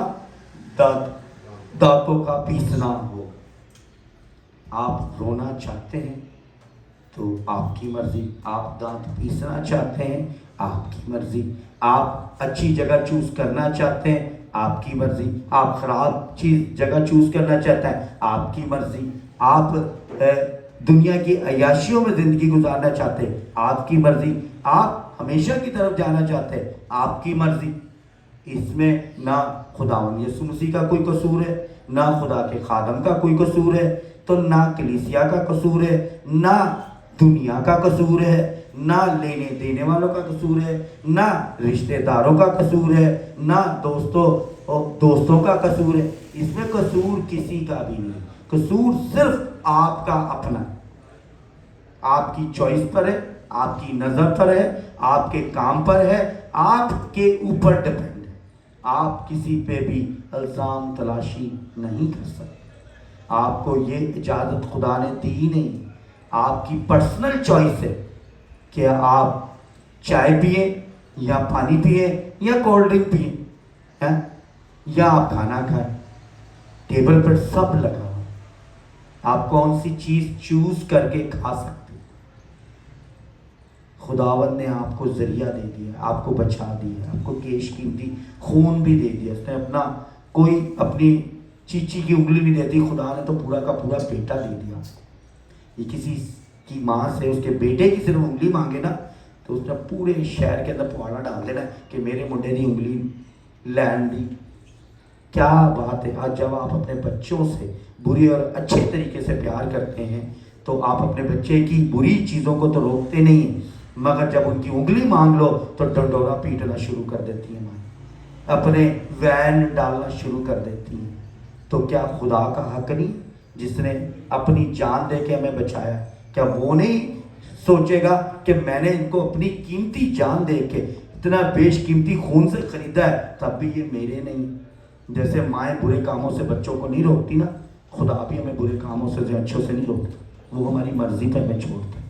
دانتوں کا پیسنا ہو۔ آپ رونا چاہتے ہیں تو آپ کی مرضی، آپ دانت پیسنا چاہتے ہیں آپ کی مرضی، آپ اچھی جگہ چوز کرنا چاہتے ہیں آپ کی مرضی، آپ خراب جگہ چوز کرنا چاہتے ہیں آپ کی مرضی، آپ دنیا کی عیاشیوں میں زندگی گزارنا چاہتے ہیں آپ کی مرضی، آپ ہمیشہ کی طرف جانا چاہتے ہیں آپ کی مرضی۔ اس میں نہ خداوند یسوع مسیح کا کوئی قصور ہے، نہ خدا کے خادم کا کوئی قصور ہے، تو نہ کلیسیا کا قصور ہے، نہ دنیا کا قصور ہے، نہ لینے دینے والوں کا قصور ہے، نہ رشتہ داروں کا قصور ہے، نہ دوستوں کا قصور ہے۔ اس میں قصور کسی کا بھی نہیں، قصور صرف آپ کا اپنا ہے، آپ کی چوائس پر ہے، آپ کی نظر پر ہے، آپ کے کام پر ہے، آپ کے اوپر ڈیپینڈ ہے۔ آپ کسی پہ بھی الزام تلاشی نہیں کر سکتے، آپ کو یہ اجازت خدا نے دی ہی نہیں۔ آپ کی پرسنل چوائس ہے کہ آپ چائے پیئیں یا پانی پیئیں یا کولڈ ڈرنک پیئیں، یا آپ کھانا کھائیں۔ ٹیبل پر سب لگا ہوا، آپ کون سی چیز چوز کر کے کھا سکتے۔ خداوند نے آپ کو ذریعہ دے دیا، آپ کو بچا دیا، آپ کو کیش قیمتی خون بھی دے دیا۔ اس نے کوئی اپنی چیچی کی انگلی نہیں دیتی، خدا نے تو پورا کا پورا بیٹا دے دیا۔ یہ کسی کی ماں سے اس کے بیٹے کی صرف انگلی مانگے نا تو اس نے پورے شہر کے اندر پواڑا ڈال دینا کہ میرے منڈے دی انگلی لین دی۔ کیا بات ہے! آج جب آپ اپنے بچوں سے بری اور اچھے طریقے سے پیار کرتے ہیں تو آپ اپنے بچے کی بری چیزوں کو تو روکتے نہیں ہیں، مگر جب ان کی انگلی مانگ لو تو ڈنڈورا پیٹنا شروع کر دیتی ہیں، اپنے وین ڈالنا شروع کر دیتی ہیں۔ تو کیا خدا کا حق نہیں جس نے اپنی جان دے کے ہمیں بچایا؟ کیا وہ نہیں سوچے گا کہ میں نے ان کو اپنی قیمتی جان دے کے اتنا بیش قیمتی خون سے خریدا ہے، تب بھی یہ میرے نہیں؟ جیسے مائیں برے کاموں سے بچوں کو نہیں روکتی نا، خدا بھی ہمیں برے کاموں سے اچھوں سے نہیں روکتا، وہ ہماری مرضی پہ ہمیں چھوڑتا ہے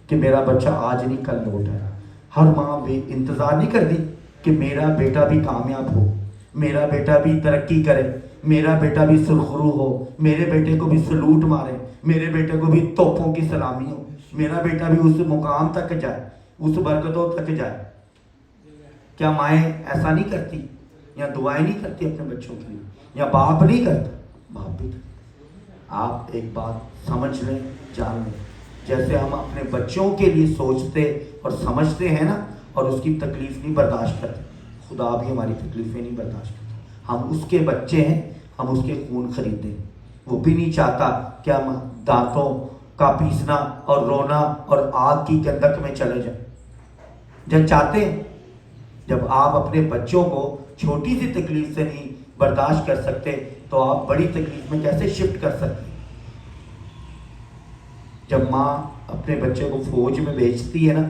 کہ میرا بچہ آج نہیں کل لوٹ آیا۔ ہر ماں بھی انتظار نہیں کرتی کہ میرا بیٹا بھی کامیاب ہو، میرا بیٹا بھی ترقی کرے، میرا بیٹا بھی سرخرو ہو، میرے بیٹے کو بھی سلوٹ مارے، میرے بیٹے کو بھی توپوں کی سلامی ہو، میرا بیٹا بھی اس مقام تک جائے، اس برکتوں تک جائے۔ کیا مائیں ایسا نہیں کرتی یا دعائیں نہیں کرتی اپنے بچوں کے لیے؟ یا باپ نہیں کرتا؟ باپ بھی کرتا۔ آپ ایک بات سمجھ لیں، جان لیں، جیسے ہم اپنے بچوں کے لیے سوچتے اور سمجھتے ہیں نا اور اس کی تکلیف نہیں برداشت کرتے، خدا بھی ہماری تکلیفیں نہیں برداشت کرتا۔ ہم اس کے بچے ہیں، ہم اس کے خون خریدیں، وہ بھی نہیں چاہتا کہ ہم دانتوں کا پیسنا اور رونا اور آگ کی گندک میں چلے جائیں۔ جب چاہتے ہیں، جب آپ اپنے بچوں کو چھوٹی سی تکلیف سے نہیں برداشت کر سکتے تو آپ بڑی تکلیف میں کیسے شفٹ کر سکتے؟ جب ماں اپنے بچے کو فوج میں بھیجتی ہے نا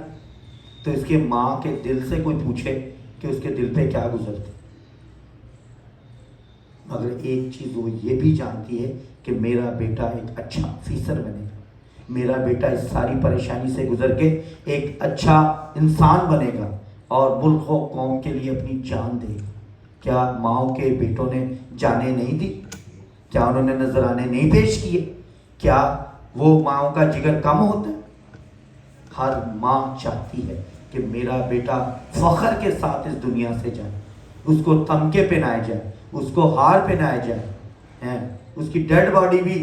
تو اس کے ماں کے دل سے کوئی پوچھے کہ اس کے دل پہ کیا گزرتی، مگر ایک چیز وہ یہ بھی جانتی ہے کہ میرا بیٹا ایک اچھا آفیسر بنے گا، میرا بیٹا اس ساری پریشانی سے گزر کے ایک اچھا انسان بنے گا اور ملک و قوم کے لیے اپنی جان دے گا۔ کیا ماؤں کے بیٹوں نے جانیں نہیں دی؟ کیا انہوں نے نذرانے نہیں پیش کیے؟ کیا وہ ماؤں کا جگر کم ہوتا ہے؟ ہر ماں چاہتی ہے کہ میرا بیٹا فخر کے ساتھ اس دنیا سے جائے، اس کو تمکے پہنائے جائے، اس کو ہار پہنائے جائے، اس کی ڈیڈ باڈی بھی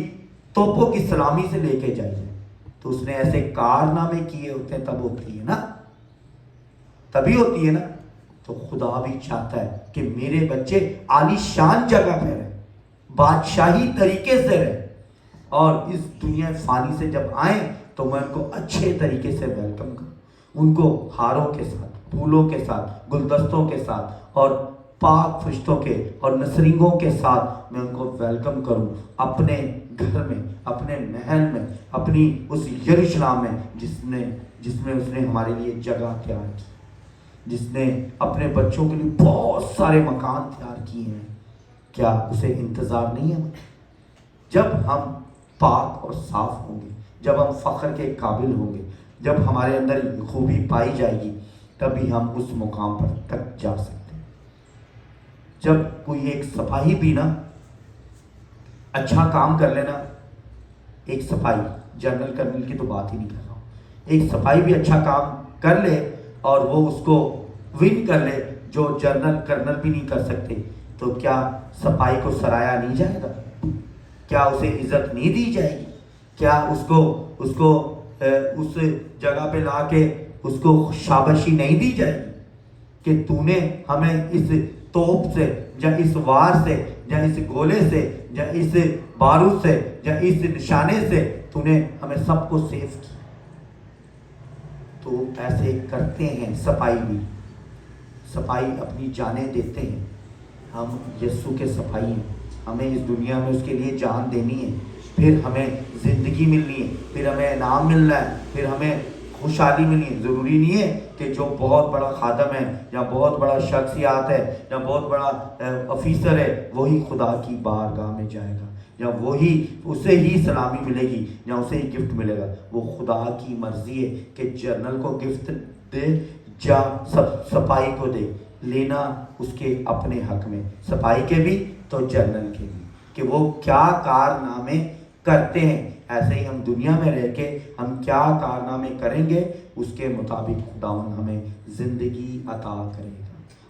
توپوں کی سلامی سے لے کے جائے جائے۔ تو اس نے ایسے کارنامے کیے ہوتے ہیں، تب ہوتی ہے نا، تبھی ہوتی ہے نا۔ تو خدا بھی چاہتا ہے کہ میرے بچے عالی شان جگہ پہ رہیں، بادشاہی طریقے سے رہیں، اور اس دنیا فانی سے جب آئیں تو میں ان کو اچھے طریقے سے ویلکم کروں، ان کو ہاروں کے ساتھ، پھولوں کے ساتھ، گلدستوں کے ساتھ اور پاک فرشتوں کے اور نسرینگوں کے ساتھ میں ان کو ویلکم کروں اپنے گھر میں، اپنے محل میں، اپنی اس یروشلم میں جس میں اس نے ہمارے لیے جگہ تیار کی، جس نے اپنے بچوں کے لیے بہت سارے مکان تیار کیے ہیں۔ کیا اسے انتظار نہیں ہے؟ جب ہم پاک اور صاف ہوں گے، جب ہم فخر کے قابل ہوں گے، جب ہمارے اندر خوبی پائی جائے گی، تبھی ہم اس مقام پر تک جا سکتے ہیں۔ جب کوئی ایک سپاہی بھی نا اچھا کام کر لینا، ایک سپاہی، جنرل کرنل کی تو بات ہی نہیں کر رہا ہوں، ایک سپاہی بھی اچھا کام کر لے اور وہ اس کو ون کر لے جو جنرل کرنل بھی نہیں کر سکتے، تو کیا سپاہی کو سرایا نہیں جائے گا؟ کیا اسے عزت نہیں دی جائے گی؟ کیا اس کو اس جگہ پہ لا کے اس کو شاباشی نہیں دی جائے گی کہ تو نے ہمیں اس توپ سے یا اس وار سے یا اس گولے سے یا اس بارود سے یا اس نشانے سے تو نے ہمیں سب کو سیف کیا؟ تو ایسے کرتے ہیں سپاہی بھی، سپاہی اپنی جانیں دیتے ہیں۔ ہم یسوع کے سپاہی ہیں، ہمیں اس دنیا میں اس کے لیے جان دینی ہے، پھر ہمیں زندگی ملنی ہے، پھر ہمیں انعام ملنا ہے، پھر ہمیں خوشحالی ملنی ہے۔ ضروری نہیں ہے کہ جو بہت بڑا خادم ہے یا بہت بڑا شخصیات ہے یا بہت بڑا افیسر ہے وہی خدا کی بارگاہ میں جائے گا یا وہی اسے ہی سلامی ملے گی یا اسے ہی گفٹ ملے گا۔ وہ خدا کی مرضی ہے کہ جنرل کو گفٹ دے یا سپاہی کو دے، لینا اس کے اپنے حق میں، سپاہی کے بھی تو جنرل کے بھی، کہ وہ کیا کارنامے کرتے ہیں۔ ایسے ہی ہم دنیا میں رہ کے ہم کیا کارنامے کریں گے، اس کے مطابق خداوند ہمیں زندگی عطا کرے گا،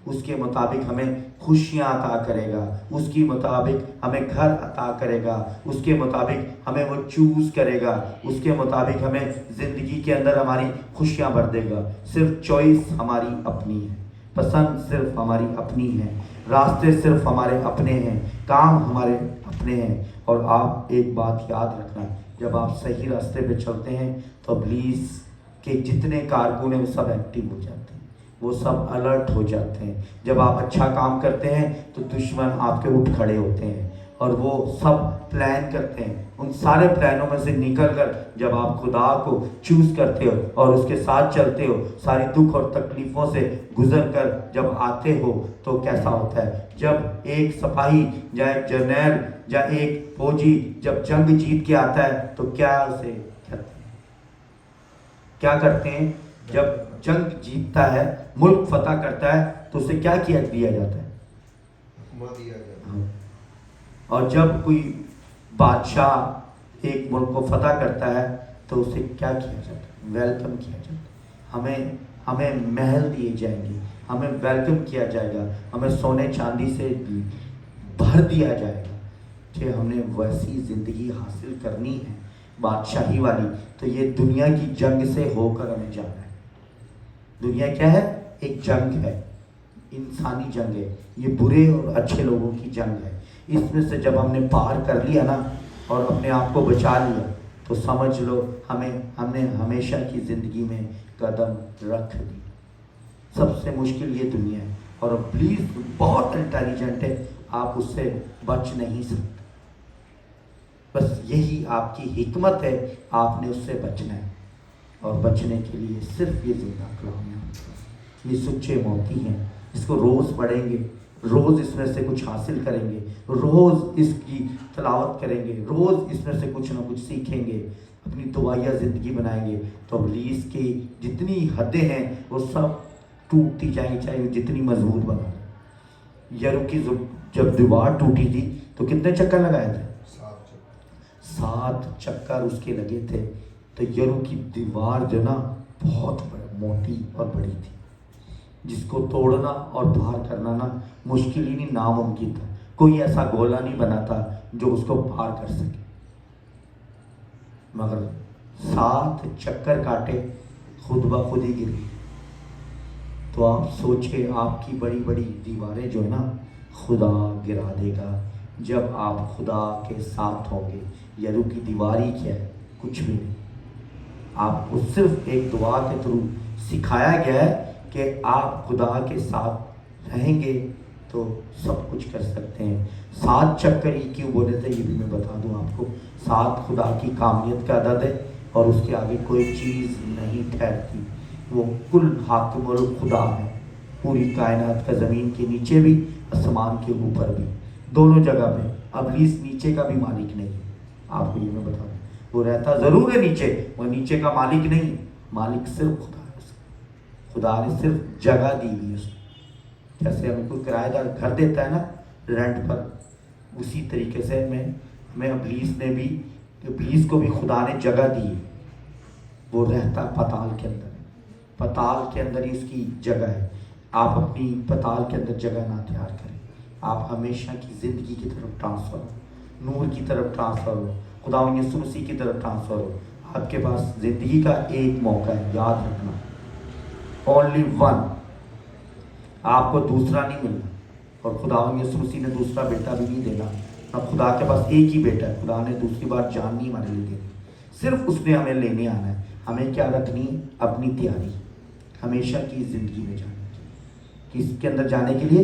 اس کے مطابق ہمیں خوشیاں عطا کرے گا، اس کے مطابق ہمیں گھر عطا کرے گا، اس کے مطابق ہمیں وہ چوز کرے گا، اس کے مطابق ہمیں زندگی کے اندر ہماری خوشیاں بھر دے گا۔ صرف چوائس ہماری اپنی ہے، پسند صرف ہماری اپنی ہے، راستے صرف ہمارے اپنے ہیں، کام ہمارے اپنے ہیں۔ اور آپ ایک بات یاد رکھنا، جب آپ صحیح راستے پہ چلتے ہیں تو ابلیس کے جتنے کارکن ہیں وہ سب ایکٹیو ہو جاتے ہیں، وہ سب الرٹ ہو جاتے ہیں۔ جب آپ اچھا کام کرتے ہیں تو دشمن آپ کے اٹھ کھڑے ہوتے ہیں اور وہ سب پلان کرتے ہیں۔ ان سارے پلانوں میں سے نکل کر جب آپ خدا کو چوز کرتے ہو اور اس کے ساتھ چلتے ہو، ساری دکھ اور تکلیفوں سے گزر کر جب آتے ہو تو کیسا ہوتا ہے؟ جب ایک سپاہی یا ایک جرنیل یا ایک فوجی جب جنگ جیت کے آتا ہے تو کیا اسے کیا کرتے ہیں؟ جب جنگ جیتتا ہے، ملک فتح کرتا ہے تو اسے کیا کیا دیا جاتا ہے؟ اور جب کوئی بادشاہ ایک ملک کو فتح کرتا ہے تو اسے کیا کیا جاتا ہے؟ ویلکم کیا جاتا ہے۔ ہمیں محل دیے جائیں گے، ہمیں ویلکم کیا جائے گا، ہمیں سونے چاندی سے بھر دیا جائے گا کہ ہم نے ویسی زندگی حاصل کرنی ہے بادشاہی والی، تو یہ دنیا کی جنگ سے ہو کر ہمیں جانا ہے۔ دنیا کیا ہے؟ ایک جنگ ہے، انسانی جنگ ہے، یہ برے اور اچھے لوگوں کی جنگ ہے۔ اس میں سے جب ہم نے پار کر لیا نا اور اپنے آپ کو بچا لیا تو سمجھ لو ہم نے ہمیشہ کی زندگی میں قدم رکھ دی۔ سب سے مشکل یہ دنیا ہے اور ابلیس بہت انٹیلیجنٹ ہے، آپ اس سے بچ نہیں سکتے۔ بس یہی آپ کی حکمت ہے، آپ نے اس سے بچنا ہے، اور بچنے کے لیے صرف یہ زندہ کلام ہے، یہ سچے موتی ہیں، اس کو روز پڑھیں گے، روز اس میں سے کچھ حاصل کریں گے، روز اس کی تلاوت کریں گے، روز اس میں سے کچھ نہ کچھ سیکھیں گے، اپنی دعائیہ زندگی بنائیں گے، تو ابلیس کی جتنی حدیں ہیں وہ سب ٹوٹتی جائیں گی، چاہے وہ جتنی مضبوط بنا لیں۔ یرو کی جب دیوار ٹوٹی تھی تو کتنے چکر لگائے تھے؟ 7 چکر اس کے لگے تھے۔ تو یرو کی دیوار جو نا بہت موٹی اور بڑی تھی، جس کو توڑنا اور پار کرنا نا مشکل ہی نہیں، ناممکن تھا۔ کوئی ایسا گولا نہیں بنا تھا جو اس کو پار کر سکے، مگر 7 چکر کاٹے خود بخود ہی گری۔ تو آپ سوچے آپ کی بڑی بڑی دیواریں جو ہے نا خدا گرا دے گا، جب آپ خدا کے ساتھ ہوں گے. یرو کی دیواری کیا ہے؟ کچھ بھی نہیں. آپ کو صرف ایک دعا کے تھرو سکھایا گیا ہے کہ آپ خدا کے ساتھ رہیں گے تو سب کچھ کر سکتے ہیں. 7 چکر ہی کیوں بولے تھے یہ بھی میں بتا دوں آپ کو. 7 خدا کی کامیت کا عدد ہے اور اس کے آگے کوئی چیز نہیں ٹھہرتی. وہ کل حاکم الخدا ہے پوری کائنات کا، زمین کے نیچے بھی آسمان کے اوپر بھی، دونوں جگہ پہ. ابلیس نیچے کا بھی مالک نہیں ہے. آپ کو یہ میں بتا دوں، وہ رہتا ضرور ہے نیچے، وہ نیچے کا مالک نہیں. مالک صرف خدا ہے. اس کا خدا نے صرف جگہ دی ہوئی ہے اس کو. جیسے ہمیں کوئی کرایہ دار گھر دیتا ہے نا رینٹ پر، اسی طریقے سے ہمیں ابلیس کو بھی خدا نے جگہ دی ہے. وہ رہتا پتال کے اندر، پتال کے اندر ہی اس کی جگہ ہے. آپ اپنی پتال کے اندر جگہ نہ تیار کریں. آپ ہمیشہ کی زندگی کی طرف ٹرانسفر ہو، نور کی طرف ٹرانسفر ہو، خدا یسوع مسیح کی طرف ٹرانسفر ہو. آپ کے پاس زندگی کا ایک موقع ہے، یاد رکھنا، اونلی ون. آپ کو دوسرا نہیں ملنا، اور خدا یسوع مسیح نے دوسرا بیٹا بھی نہیں دینا. اب خدا کے پاس ایک ہی بیٹا ہے. خدا نے دوسری بار جان نہیں ہمارے لیے دینی، صرف اس نے ہمیں لینے آنا ہے. ہمیں کیا رکھنی؟ اپنی تیاری ہمیشہ کی زندگی میں جانے کی. کس کے اندر جانے کے لیے؟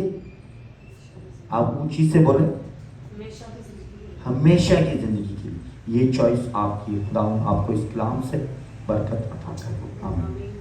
آپ اونچی سے بولیں، ہمیشہ کی زندگی کے لیے. یہ چوائس آپ کی ہے. خدا آپ کو اس کلام سے برکت عطا کرے. آمین.